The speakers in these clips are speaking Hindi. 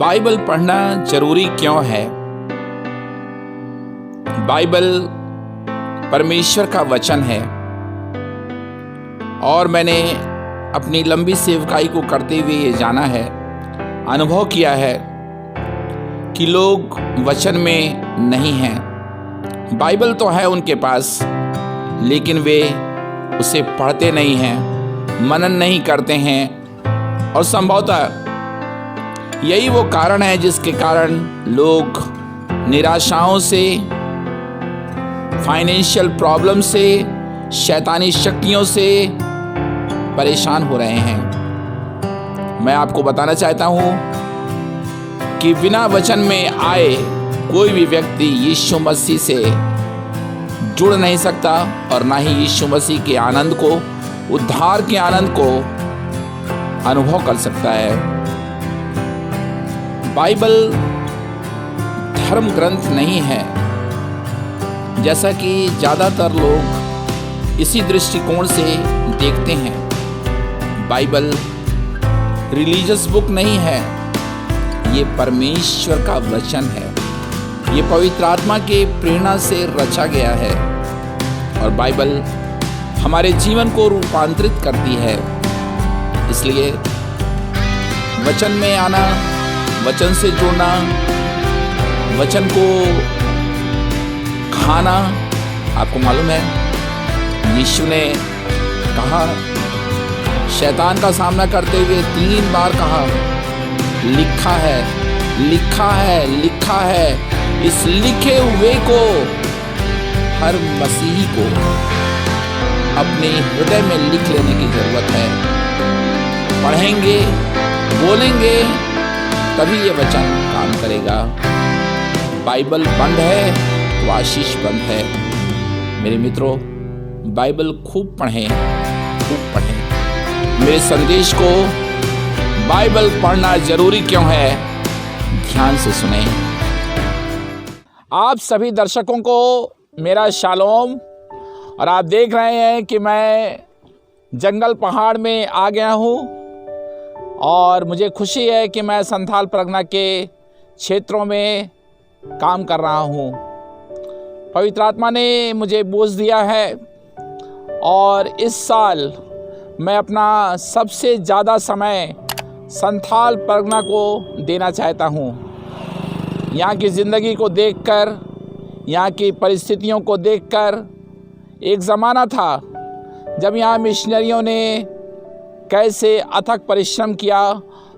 बाइबल पढ़ना जरूरी क्यों है? बाइबल परमेश्वर का वचन है और मैंने अपनी लंबी सेवकाई को करते हुए ये जाना है, अनुभव किया है कि लोग वचन में नहीं हैं। बाइबल तो है उनके पास, लेकिन वे उसे पढ़ते नहीं हैं, मनन नहीं करते हैं और संभवतः यही वो कारण है जिसके कारण लोग निराशाओं से, फाइनेंशियल प्रॉब्लम से, शैतानी शक्तियों से परेशान हो रहे हैं। मैं आपको बताना चाहता हूं कि बिना वचन में आए कोई भी व्यक्ति यीशु मसीह से जुड़ नहीं सकता और ना ही यीशु मसीह के आनंद को, उद्धार के आनंद को अनुभव कर सकता है। बाइबल धर्म ग्रंथ नहीं है, जैसा कि ज़्यादातर लोग इसी दृष्टिकोण से देखते हैं। बाइबल रिलीजियस बुक नहीं है, ये परमेश्वर का वचन है। ये पवित्र आत्मा के प्रेरणा से रचा गया है और बाइबल हमारे जीवन को रूपांतरित करती है। इसलिए वचन में आना, वचन से जुड़ना, वचन को खाना, आपको मालूम है यीशु ने कहा, शैतान का सामना करते हुए 3 बार कहा, लिखा है, लिखा है, लिखा है। इस लिखे हुए को हर मसीही को अपने हृदय में लिख लेने की जरूरत है। पढ़ेंगे, बोलेंगे, तभी ये वचन काम करेगा। बाइबल बंद है तो आशीष बंद है। मेरे मित्रों, बाइबल खूब पढ़ें, खूब पढ़ें। मेरे संदेश को बाइबल पढ़ना जरूरी क्यों है, ध्यान से सुने। आप सभी दर्शकों को मेरा शालोम। और आप देख रहे हैं कि मैं जंगल पहाड़ में आ गया हूँ और मुझे खुशी है कि मैं संथाल परगना के क्षेत्रों में काम कर रहा हूँ। पवित्र आत्मा ने मुझे बोझ दिया है और इस साल मैं अपना सबसे ज़्यादा समय संथाल परगना को देना चाहता हूँ। यहाँ की ज़िंदगी को देखकर, यहाँ की परिस्थितियों को देखकर, एक ज़माना था जब यहाँ मिशनरियों ने कैसे अथक परिश्रम किया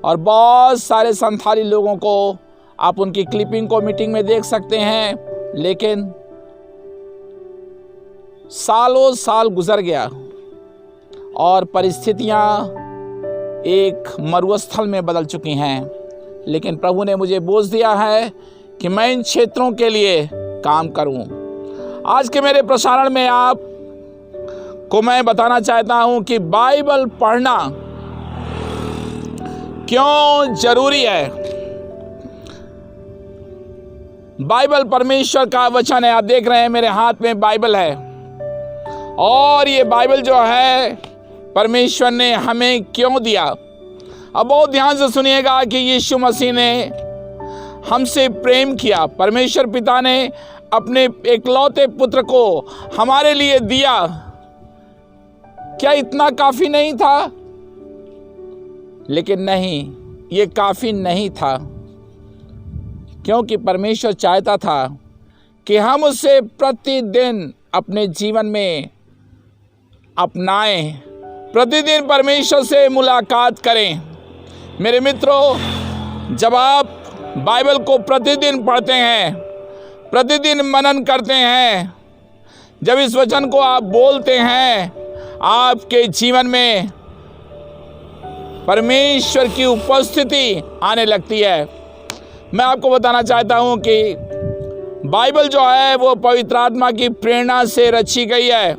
और बहुत सारे संथाली लोगों को आप उनकी क्लिपिंग को मीटिंग में देख सकते हैं। लेकिन सालों साल गुजर गया और परिस्थितियाँ एक मरुस्थल में बदल चुकी हैं। लेकिन प्रभु ने मुझे बोझ दिया है कि मैं इन क्षेत्रों के लिए काम करूं। आज के मेरे प्रसारण में आप को मैं बताना चाहता हूं कि बाइबल पढ़ना क्यों जरूरी है। बाइबल परमेश्वर का वचन है। आप देख रहे हैं मेरे हाथ में बाइबल है और ये बाइबल जो है परमेश्वर ने हमें क्यों दिया। अब बहुत ध्यान से सुनिएगा कि यीशु मसीह ने हमसे प्रेम किया। परमेश्वर पिता ने अपने एकलौते पुत्र को हमारे लिए दिया। क्या इतना काफी नहीं था? लेकिन नहीं, ये काफी नहीं था, क्योंकि परमेश्वर चाहता था कि हम उसे प्रतिदिन अपने जीवन में अपनाएं, प्रतिदिन परमेश्वर से मुलाकात करें। मेरे मित्रों, जब आप बाइबल को प्रतिदिन पढ़ते हैं, प्रतिदिन मनन करते हैं, जब इस वचन को आप बोलते हैं, आपके जीवन में परमेश्वर की उपस्थिति आने लगती है। मैं आपको बताना चाहता हूं कि बाइबल जो है वो पवित्र आत्मा की प्रेरणा से रची गई है।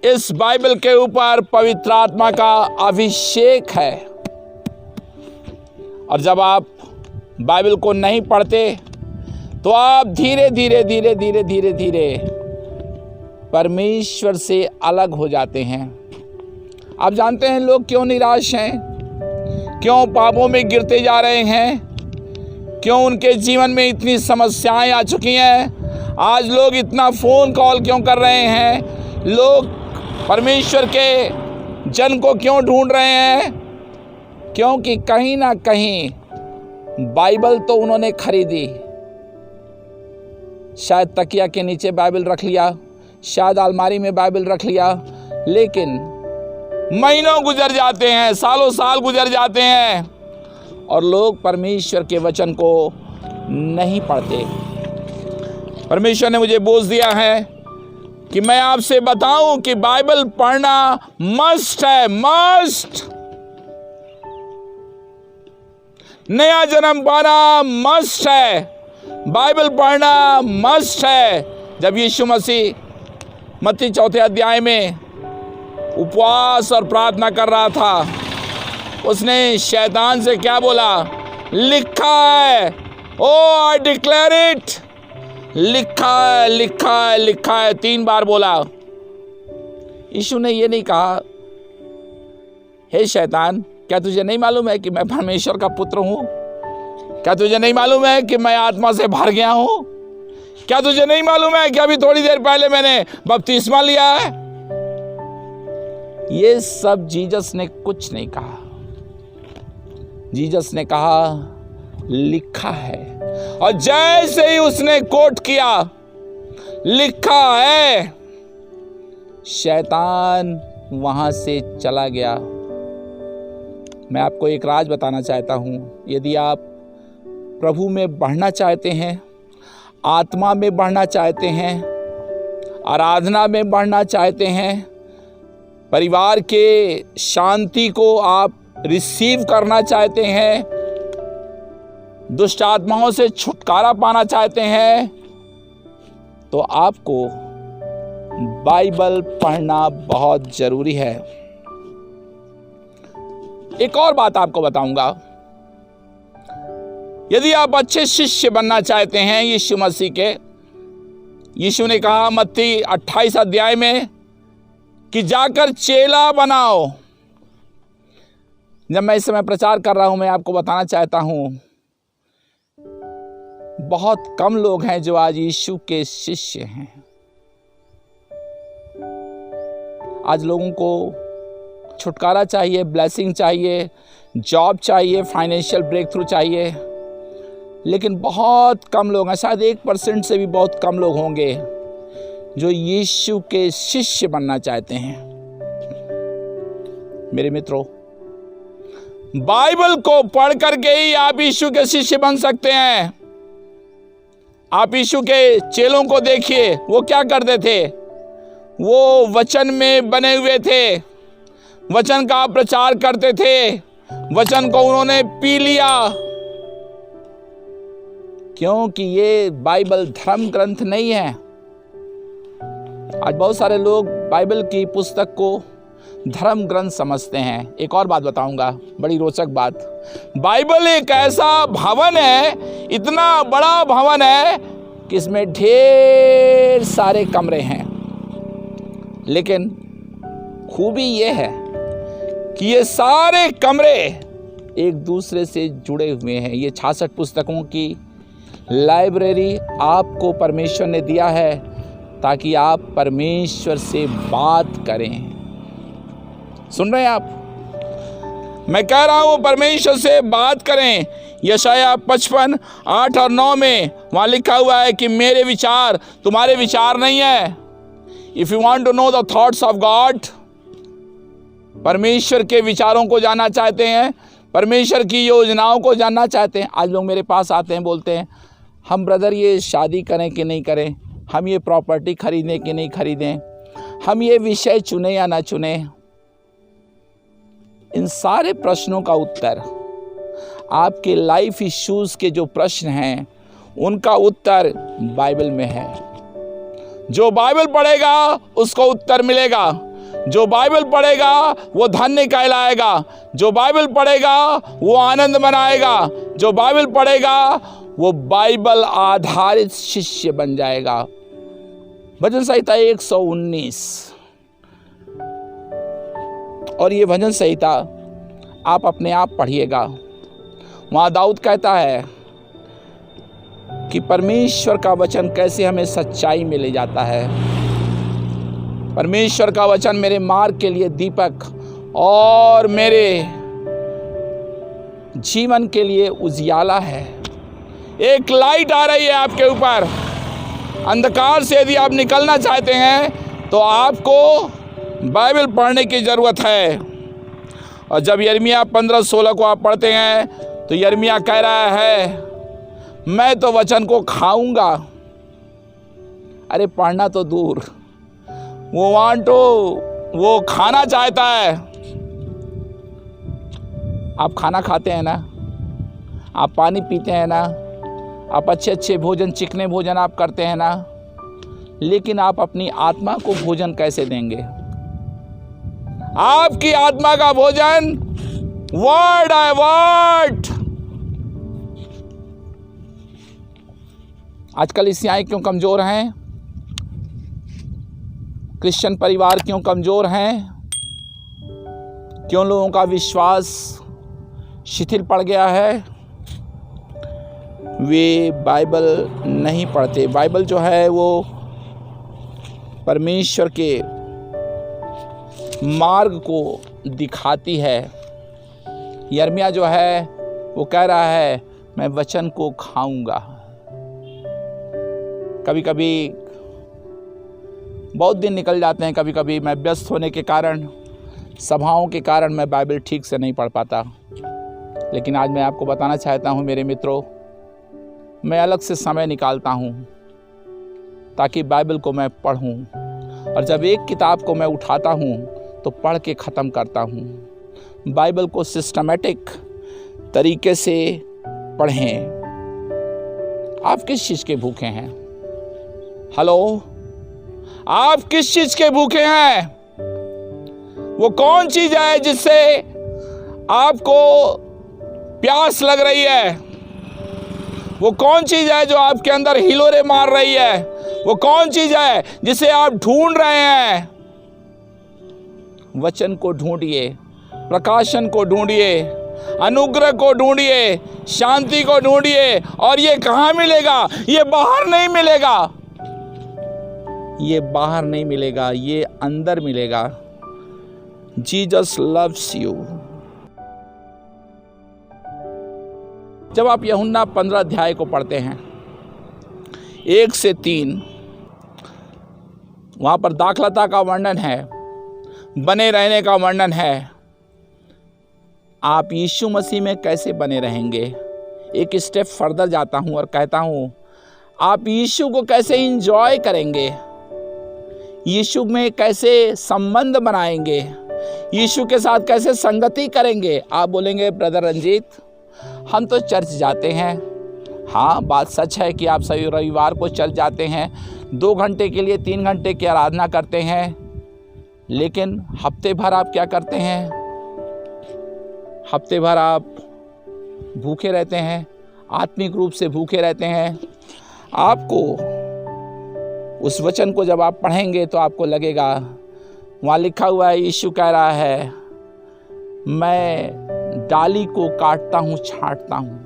इस बाइबल के ऊपर पवित्र आत्मा का अभिषेक है और जब आप बाइबल को नहीं पढ़ते तो आप धीरे धीरे धीरे धीरे धीरे धीरे परमेश्वर से अलग हो जाते हैं। आप जानते हैं लोग क्यों निराश हैं, क्यों पापों में गिरते जा रहे हैं? क्यों उनके जीवन में इतनी समस्याएं आ चुकी हैं? आज लोग इतना फ़ोन कॉल क्यों कर रहे हैं? लोग परमेश्वर के जन को क्यों ढूंढ रहे हैं? क्योंकि कहीं ना कहीं बाइबल तो उन्होंने खरीदी, शायद तकिया के नीचे बाइबल रख लिया, शायद अलमारी में बाइबल रख लिया, लेकिन महीनों गुजर जाते हैं, सालों साल गुजर जाते हैं और लोग परमेश्वर के वचन को नहीं पढ़ते। परमेश्वर ने मुझे बोझ दिया है कि मैं आपसे बताऊं कि बाइबल पढ़ना मस्ट है, मस्ट। नया जन्म पाना मस्ट है, बाइबल पढ़ना मस्ट है। जब यीशु मसीह मत्ती 4 अध्याय में उपवास और प्रार्थना कर रहा था, उसने शैतान से क्या बोला? लिखा है, ओ आई डिक्लेयर इट, लिखा है, लिखा है, लिखा है, 3 बार बोला। यीशु ने ये नहीं कहा, हे शैतान, क्या तुझे नहीं मालूम है कि मैं परमेश्वर का पुत्र हूं? क्या तुझे नहीं मालूम है कि मैं आत्मा से भर गया हूं? क्या तुझे नहीं मालूम है कि अभी थोड़ी देर पहले मैंने बपतिस्मा लिया है? ये सब जीसस ने कुछ नहीं कहा। जीसस ने कहा लिखा है, और जैसे ही उसने कोट किया लिखा है, शैतान वहां से चला गया। मैं आपको एक राज बताना चाहता हूं, यदि आप प्रभु में बढ़ना चाहते हैं, आत्मा में बढ़ना चाहते हैं, आराधना में बढ़ना चाहते हैं, परिवार के शांति को आप रिसीव करना चाहते हैं, दुष्ट आत्माओं से छुटकारा पाना चाहते हैं, तो आपको बाइबल पढ़ना बहुत जरूरी है। एक और बात आपको बताऊंगा, यदि आप अच्छे शिष्य बनना चाहते हैं यीशु मसीह के, यीशु ने कहा मत्ती 28 अध्याय में कि जाकर चेला बनाओ। जब मैं इस समय प्रचार कर रहा हूं, मैं आपको बताना चाहता हूं, बहुत कम लोग हैं जो आज यीशु के शिष्य हैं। आज लोगों को छुटकारा चाहिए, ब्लेसिंग चाहिए, जॉब चाहिए, फाइनेंशियल ब्रेक थ्रू चाहिए, लेकिन बहुत कम लोग हैं, शायद 1% से भी बहुत कम लोग होंगे जो यीशु के शिष्य बनना चाहते हैं। मेरे मित्रों, बाइबल को पढ़ करके ही आप यीशु के शिष्य बन सकते हैं। आप यीशु के चेलों को देखिए, वो क्या करते थे? वो वचन में बने हुए थे, वचन का प्रचार करते थे, वचन को उन्होंने पी लिया, क्योंकि ये बाइबल धर्म ग्रंथ नहीं है। आज बहुत सारे लोग बाइबल की पुस्तक को धर्म ग्रंथ समझते हैं। एक और बात बताऊंगा, बड़ी रोचक बात। बाइबल एक ऐसा भवन है, इतना बड़ा भवन है कि इसमें ढेर सारे कमरे हैं, लेकिन खूबी ये है कि ये सारे कमरे एक दूसरे से जुड़े हुए हैं। ये 66 पुस्तकों की लाइब्रेरी आपको परमेश्वर ने दिया है ताकि आप परमेश्वर से बात करें। सुन रहे हैं आप? मैं कह रहा हूं परमेश्वर से बात करें। यशाया 55, 8 और 9 में वहां लिखा हुआ है कि मेरे विचार तुम्हारे विचार नहीं है। If you want to know the thoughts of God, परमेश्वर के विचारों को जानना चाहते हैं, परमेश्वर की योजनाओं को जानना चाहते हैं। आज लोग मेरे पास आते हैं, बोलते हैं हम ब्रदर ये शादी करें कि नहीं करें, हम ये प्रॉपर्टी खरीदें कि नहीं खरीदें, हम ये विषय चुने या ना चुने। इन सारे प्रश्नों का उत्तर, आपके लाइफ इश्यूज के जो प्रश्न हैं उनका उत्तर बाइबल में है। जो बाइबल पढ़ेगा उसको उत्तर मिलेगा। जो बाइबल पढ़ेगा वो धन्य कहलाएगा। जो बाइबल पढ़ेगा वो आनंद मनाएगा। जो बाइबल पढ़ेगा वो बाइबल आधारित शिष्य बन जाएगा। भजन संहिता 119, और ये भजन संहिता आप अपने आप पढ़िएगा। वहाँ दाऊद कहता है कि परमेश्वर का वचन कैसे हमें सच्चाई में ले जाता है। परमेश्वर का वचन मेरे मार्ग के लिए दीपक और मेरे जीवन के लिए उजियाला है। एक लाइट आ रही है आपके ऊपर। अंधकार से यदि आप निकलना चाहते हैं तो आपको बाइबल पढ़ने की ज़रूरत है। और जब यिर्मयाह 15:16 को आप पढ़ते हैं तो यिर्मयाह कह रहा है मैं तो वचन को खाऊंगा। अरे पढ़ना तो दूर, वो खाना चाहता है। आप खाना खाते हैं ना, आप पानी पीते हैं ना, आप अच्छे भोजन, चिकने भोजन आप करते हैं ना, लेकिन आप अपनी आत्मा को भोजन कैसे देंगे? आपकी आत्मा का भोजन वर्ड है, वर्ड। आजकल ईसाई क्यों कमज़ोर हैं? क्रिश्चियन परिवार क्यों कमज़ोर हैं? क्यों लोगों का विश्वास शिथिल पड़ गया है? वे बाइबल नहीं पढ़ते। बाइबल जो है वो परमेश्वर के मार्ग को दिखाती है। यिर्मयाह जो है वो कह रहा है मैं वचन को खाऊंगा। कभी कभी बहुत दिन निकल जाते हैं, कभी कभी मैं व्यस्त होने के कारण, सभाओं के कारण मैं बाइबल ठीक से नहीं पढ़ पाता। लेकिन आज मैं आपको बताना चाहता हूँ मेरे मित्रों, मैं अलग से समय निकालता हूँ ताकि बाइबल को मैं पढ़ूँ। और जब एक किताब को मैं उठाता हूँ तो पढ़ के ख़त्म करता हूँ। बाइबल को सिस्टमेटिक तरीके से पढ़ें। आप किस चीज़ के भूखे हैं? हेलो, आप किस चीज के भूखे हैं? वो कौन चीज है जिससे आपको प्यास लग रही है? वो कौन चीज है जो आपके अंदर हिलोरे मार रही है? वो कौन चीज है जिसे आप ढूंढ रहे हैं? वचन को ढूंढिए, प्रकाशन को ढूंढिए, अनुग्रह को ढूंढिए, शांति को ढूंढिए। और ये कहाँ मिलेगा? ये बाहर नहीं मिलेगा, ये बाहर नहीं मिलेगा, ये अंदर मिलेगा। Jesus loves you. जब आप यूहन्ना 15 अध्याय को पढ़ते हैं 1 से 3, वहाँ पर दाखलता का वर्णन है, बने रहने का वर्णन है। आप यीशु मसीह में कैसे बने रहेंगे? एक स्टेप फर्दर जाता हूँ और कहता हूँ आप यीशु को कैसे एंजॉय करेंगे, यीशु में कैसे संबंध बनाएंगे, यीशु के साथ कैसे संगति करेंगे। आप बोलेंगे ब्रदर रंजीत, हम तो चर्च जाते हैं। हाँ, बात सच है कि आप सभी रविवार को चर्च जाते हैं, 2 घंटे के लिए 3 घंटे की आराधना करते हैं। लेकिन हफ्ते भर आप क्या करते हैं? हफ्ते भर आप भूखे रहते हैं, आत्मिक रूप से भूखे रहते हैं। आपको उस वचन को जब आप पढ़ेंगे तो आपको लगेगा, वहाँ लिखा हुआ है, यीशु कह रहा है मैं डाली को काटता हूँ, छांटता हूँ,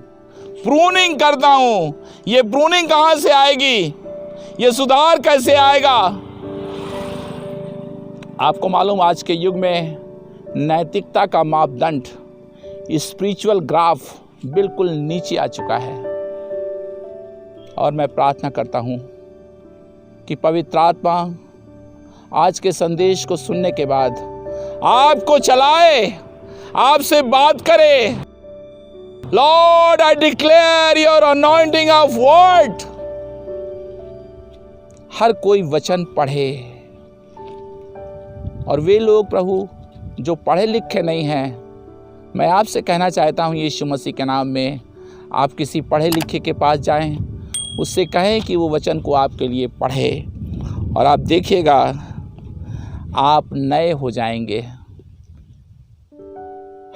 प्रूनिंग करता हूँ। ये प्रूनिंग कहाँ से आएगी? ये सुधार कैसे आएगा? आपको मालूम, आज के युग में नैतिकता का मापदंड, स्पिरिचुअल ग्राफ बिल्कुल नीचे आ चुका है। और मैं प्रार्थना करता हूँ कि पवित्र आत्मा आज के संदेश को सुनने के बाद आपको चलाए, आपसे बात करे। Lord, I declare your anointing of word. हर कोई वचन पढ़े। और वे लोग प्रभु जो पढ़े लिखे नहीं हैं, मैं आपसे कहना चाहता हूँ यीशु मसीह के नाम में, आप किसी पढ़े लिखे के पास जाएं, उससे कहें कि वो वचन को आपके लिए पढ़े, और आप देखिएगा आप नए हो जाएंगे।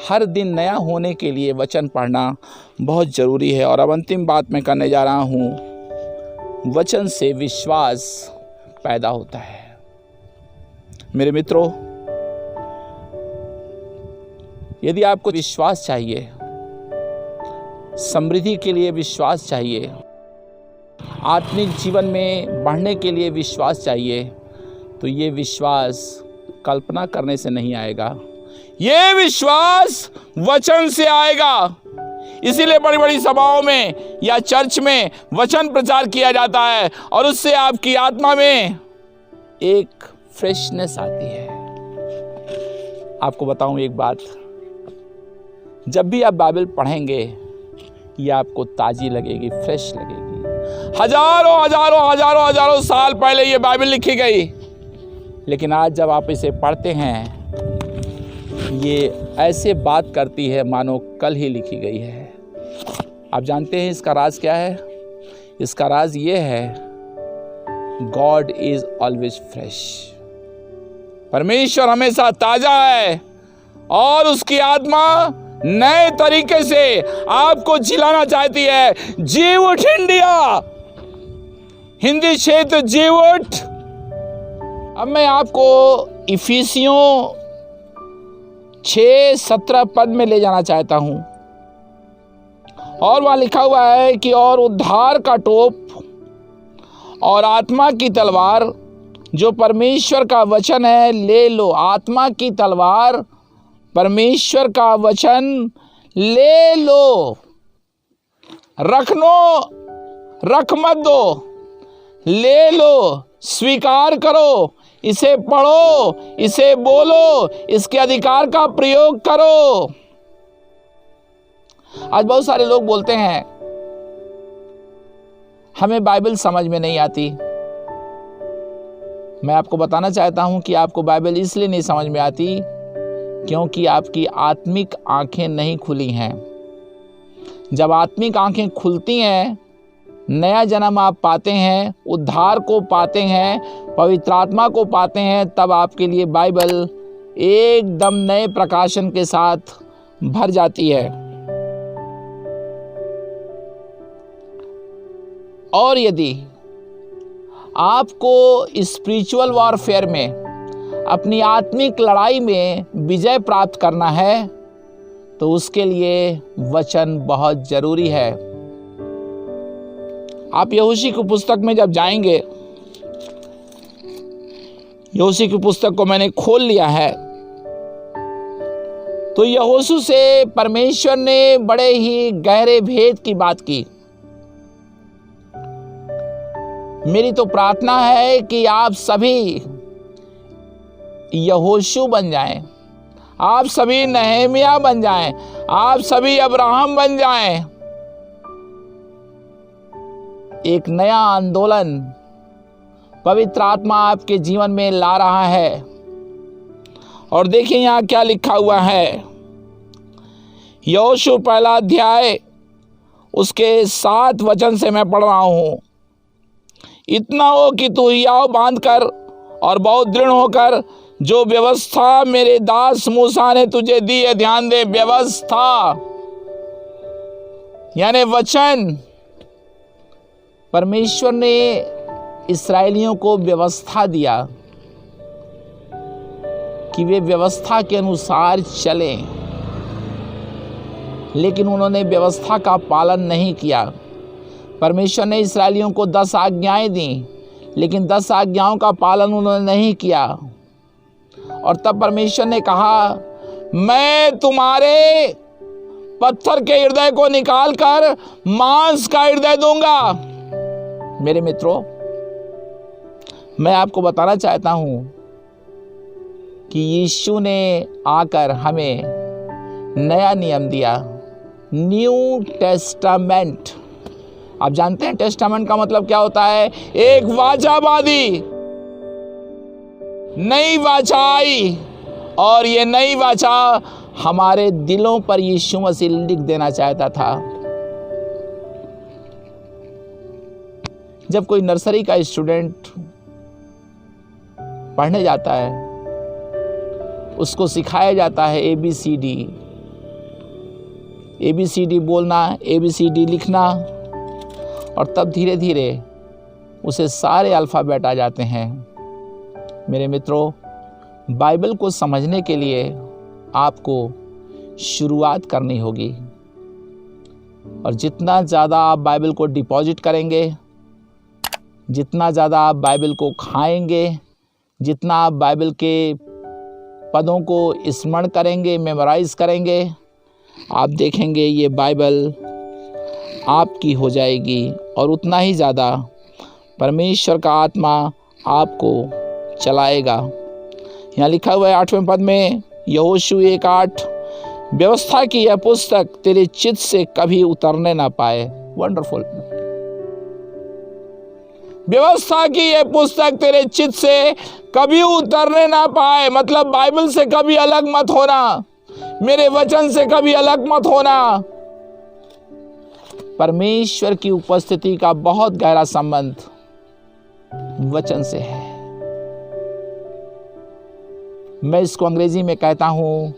हर दिन नया होने के लिए वचन पढ़ना बहुत ज़रूरी है। और अब अंतिम बात मैं करने जा रहा हूँ, वचन से विश्वास पैदा होता है। मेरे मित्रों, यदि आपको विश्वास चाहिए, समृद्धि के लिए विश्वास चाहिए, आत्मिक जीवन में बढ़ने के लिए विश्वास चाहिए, तो ये विश्वास कल्पना करने से नहीं आएगा, ये विश्वास वचन से आएगा। इसीलिए बड़ी बड़ी सभाओं में या चर्च में वचन प्रचार किया जाता है और उससे आपकी आत्मा में एक फ्रेशनेस आती है। आपको बताऊं एक बात, जब भी आप बाइबल पढ़ेंगे ये आपको ताजी लगेगी, फ्रेश लगेगी। हजारों हजारों हजारों हजारों साल पहले ये बाइबल लिखी गई, लेकिन आज जब आप इसे पढ़ते हैं ये ऐसे बात करती है मानो कल ही लिखी गई है। आप जानते हैं इसका राज क्या है? इसका राज ये है, गॉड इज ऑलवेज फ्रेश। परमेश्वर हमेशा ताजा है और उसकी आत्मा नए तरीके से आपको जिलाना चाहती है। जी उठ इंडिया, हिंदी क्षेत्र जी उठ। अब मैं आपको इफिसियों 6:17 पद में ले जाना चाहता हूं और वहां लिखा हुआ है कि और उद्धार का टोप और आत्मा की तलवार जो परमेश्वर का वचन है ले लो। आत्मा की तलवार परमेश्वर का वचन ले लो, रख मत दो, ले लो, स्वीकार करो, इसे पढ़ो, इसे बोलो, इसके अधिकार का प्रयोग करो। आज बहुत सारे लोग बोलते हैं हमें बाइबल समझ में नहीं आती। मैं आपको बताना चाहता हूं कि आपको बाइबल इसलिए नहीं समझ में आती क्योंकि आपकी आत्मिक आंखें नहीं खुली हैं। जब आत्मिक आंखें खुलती हैं, नया जन्म आप पाते हैं, उद्धार को पाते हैं, पवित्र आत्मा को पाते हैं, तब आपके लिए बाइबल एकदम नए प्रकाशन के साथ भर जाती है। और यदि आपको स्पिरिचुअल वॉरफेयर में, अपनी आत्मिक लड़ाई में विजय प्राप्त करना है, तो उसके लिए वचन बहुत जरूरी है। आप यहोशू की पुस्तक में जब जाएंगे, यहोशू की पुस्तक को मैंने खोल लिया है, तो यहोशू से परमेश्वर ने बड़े ही गहरे भेद की बात की। मेरी तो प्रार्थना है कि आप सभी यहोशू बन जाएं, आप सभी नहमिया बन जाएं, आप सभी अब्राहम बन जाएं। एक नया आंदोलन पवित्र आत्मा आपके जीवन में ला रहा है। और देखिए यहाँ क्या लिखा हुआ है, यहोशू 1 अध्याय उसके 7 वचन से मैं पढ़ रहा हूं। इतना हो कि तू हियाव बांधकर और बहुत दृढ़ होकर जो व्यवस्था मेरे दास मूसा ने तुझे दी है, ध्यान दे, व्यवस्था यानी वचन। परमेश्वर ने इस्राएलियों को व्यवस्था दिया कि वे व्यवस्था के अनुसार चलें, लेकिन उन्होंने व्यवस्था का पालन नहीं किया। परमेश्वर ने इस्राएलियों को 10 आज्ञाएं दी, लेकिन 10 आज्ञाओं का पालन उन्होंने नहीं किया। और तब परमेश्वर ने कहा, मैं तुम्हारे पत्थर के हृदय को निकालकर मांस का हृदय दूंगा। मेरे मित्रों, मैं आपको बताना चाहता हूं कि यीशु ने आकर हमें नया नियम दिया, न्यू टेस्टामेंट। आप जानते हैं टेस्टामेंट का मतलब क्या होता है? एक वाचाबादी नई वाचा आई, और ये नई वाचा हमारे दिलों पर यीशु मसीह लिख देना चाहता था। जब कोई नर्सरी का स्टूडेंट पढ़ने जाता है, उसको सिखाया जाता है ABCD बोलना, ABCD लिखना, और तब धीरे धीरे उसे सारे अल्फ़ाबेट आ जाते हैं। मेरे मित्रों, बाइबल को समझने के लिए आपको शुरुआत करनी होगी। और जितना ज़्यादा आप बाइबल को डिपॉजिट करेंगे, जितना ज़्यादा आप बाइबल को खाएंगे, जितना आप बाइबल के पदों को स्मरण करेंगे, मेमोराइज करेंगे, आप देखेंगे ये बाइबल आपकी हो जाएगी। और उतना ही ज़्यादा परमेश्वर का आत्मा आपको चलाएगा। यहाँ लिखा हुआ है 8वें पद में, यहोशू 1:8, व्यवस्था की यह पुस्तक तेरे चित्त से कभी उतरने ना पाए। वंडरफुल। व्यवस्था की यह पुस्तक तेरे चित्त से कभी उतरने ना पाए, मतलब बाइबल से कभी अलग मत होना, मेरे वचन से कभी अलग मत होना। परमेश्वर की उपस्थिति का बहुत गहरा संबंध वचन से है। मैं इसको अंग्रेजी में कहता हूं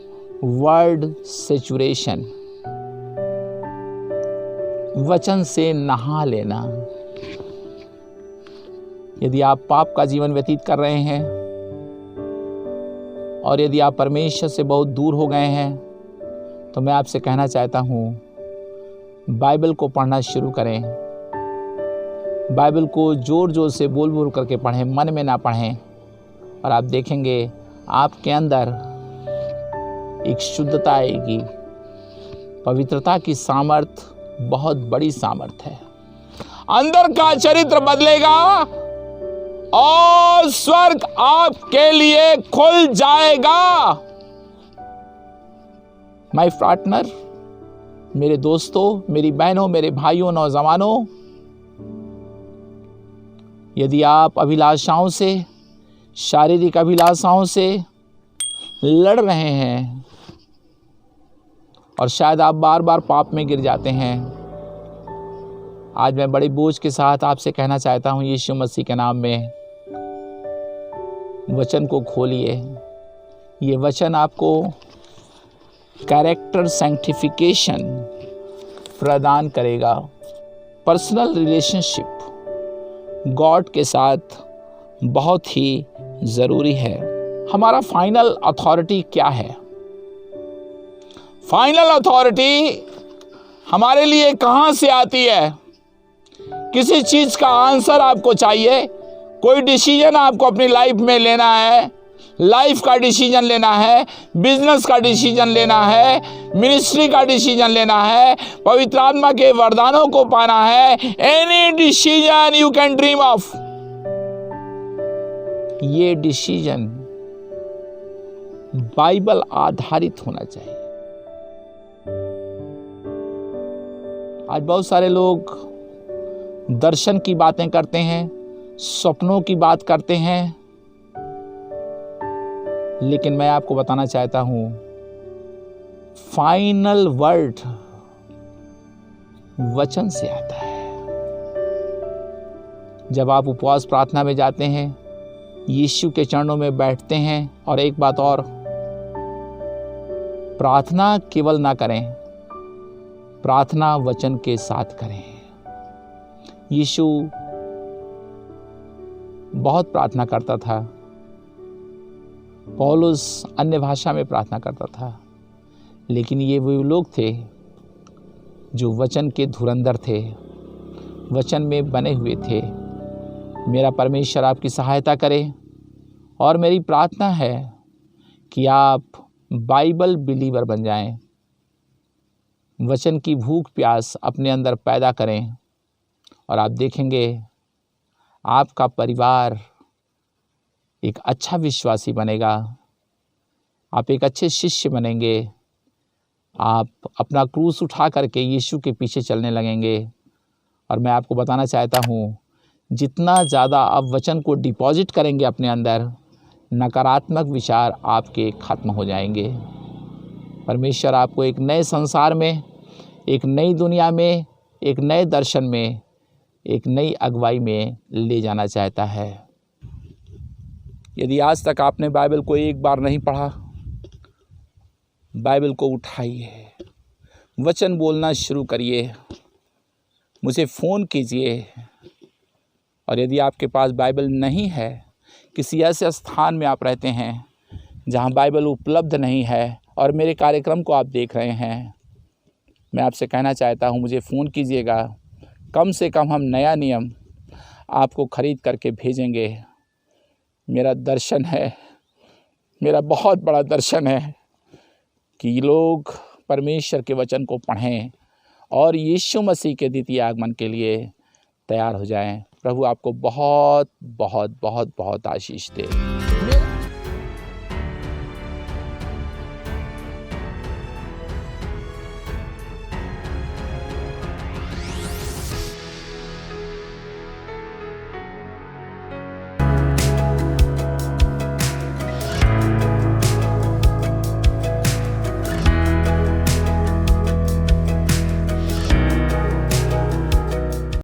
वर्ड सैचुरेशन। वचन से नहा लेना। यदि आप पाप का जीवन व्यतीत कर रहे हैं और यदि आप परमेश्वर से बहुत दूर हो गए हैं, तो मैं आपसे कहना चाहता हूं, बाइबल को पढ़ना शुरू करें। बाइबल को जोर जोर से बोल बोल करके पढ़ें, मन में ना पढ़ें। और आप देखेंगे आपके अंदर एक शुद्धता आएगी। पवित्रता की सामर्थ बहुत बड़ी सामर्थ है। अंदर का चरित्र बदलेगा और स्वर्ग आपके लिए खुल जाएगा। माय पार्टनर, मेरे दोस्तों, मेरी बहनों, मेरे भाइयों, नौजवानों, यदि आप अभिलाषाओं से, शारीरिक अभिलाषाओं से लड़ रहे हैं और शायद आप बार बार पाप में गिर जाते हैं, आज मैं बड़े बोझ के साथ आपसे कहना चाहता हूं, यीशु मसीह के नाम में वचन को खोलिए। ये वचन आपको कैरेक्टर सैंक्टिफिकेशन प्रदान करेगा। पर्सनल रिलेशनशिप गॉड के साथ बहुत ही ज़रूरी है। हमारा फाइनल अथॉरिटी क्या है? फाइनल अथॉरिटी हमारे लिए कहाँ से आती है? किसी चीज़ का आंसर आपको चाहिए, कोई डिसीजन आपको अपनी लाइफ में लेना है, लाइफ का डिसीजन लेना है, बिजनेस का डिसीजन लेना है, मिनिस्ट्री का डिसीजन लेना है, पवित्र आत्मा के वरदानों को पाना है, any decision you can dream of, ये डिसीजन बाइबल आधारित होना चाहिए। आज बहुत सारे लोग दर्शन की बातें करते हैं, सपनों की बात करते हैं, लेकिन मैं आपको बताना चाहता हूं, फाइनल वर्ड वचन से आता है। जब आप उपवास प्रार्थना में जाते हैं, यीशु के चरणों में बैठते हैं, और एक बात और, प्रार्थना केवल ना करें, प्रार्थना वचन के साथ करें। यीशु बहुत प्रार्थना करता था, पौलुस अन्य भाषा में प्रार्थना करता था, लेकिन ये वो लोग थे जो वचन के धुरंधर थे, वचन में बने हुए थे। मेरा परमेश्वर आपकी सहायता करे, और मेरी प्रार्थना है कि आप बाइबल बिलीवर बन जाएं, वचन की भूख प्यास अपने अंदर पैदा करें, और आप देखेंगे आपका परिवार एक अच्छा विश्वासी बनेगा, आप एक अच्छे शिष्य बनेंगे, आप अपना क्रूस उठा करके यीशु के पीछे चलने लगेंगे। और मैं आपको बताना चाहता हूँ, जितना ज़्यादा आप वचन को डिपॉजिट करेंगे अपने अंदर, नकारात्मक विचार आपके खत्म हो जाएंगे। परमेश्वर आपको एक नए संसार में, एक नई दुनिया में, एक नए दर्शन में, एक नई अगुवाई में ले जाना चाहता है। यदि आज तक आपने बाइबल को एक बार नहीं पढ़ा, बाइबल को उठाइए, वचन बोलना शुरू करिए, मुझे फ़ोन कीजिए। और यदि आपके पास बाइबल नहीं है, किसी ऐसे स्थान में आप रहते हैं जहां बाइबल उपलब्ध नहीं है, और मेरे कार्यक्रम को आप देख रहे हैं, मैं आपसे कहना चाहता हूँ, मुझे फ़ोन कीजिएगा। कम से कम हम नया नियम आपको ख़रीद करके भेजेंगे। मेरा दर्शन है, मेरा बहुत बड़ा दर्शन है कि लोग परमेश्वर के वचन को पढ़ें और यीशु मसीह के द्वितीय आगमन के लिए तैयार हो जाएं। प्रभु आपको बहुत बहुत बहुत बहुत आशीष दे।